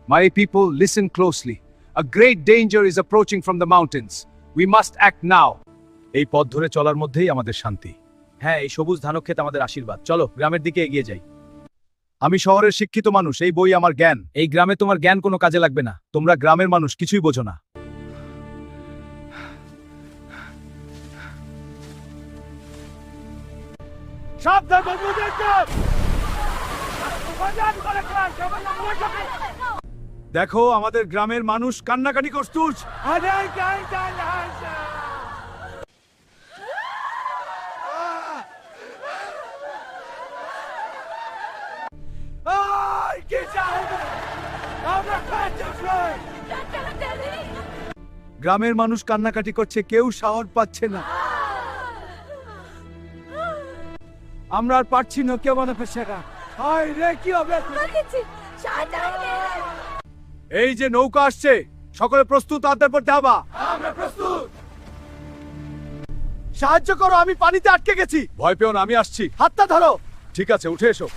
My people, listen closely. A great danger is approaching from the mountains. We must act now. এই পথ ধরে চলার মধ্যেই আমাদের শান্তি। হ্যাঁ, এই সবুজ ধানক্ষেত আমাদের আশীর্বাদ। চলো গ্রামের দিকে এগিয়ে যাই। আমি শহরের শিক্ষিত মানুষ, এই বই আমার জ্ঞান। এই গ্রামে তোমার জ্ঞান কোনো কাজে লাগবে না। তোমরা গ্রামের মানুষ, কিছুই বোঝো না। সাবধান বন্ধু, দেখো আমাদের গ্রামের মানুষ কান্নাকাটি করছুস। গ্রামের মানুষ কান্নাকাটি করছে, কেউ সাহস পাচ্ছে না। আমরা আর পারছি না, কেউ মানে পেশারা। হায় রে, কি হবে? এই যে নৌকা আসছে, সকলে প্রস্তুত? হাতের পর ধাবা। আমরা প্রস্তুত। সাহায্য করো, আমি পানিতে আটকে গেছি। ভয় পেও না, আমি আসছি। হাতটা ধরো। ঠিক আছে, উঠে এসো।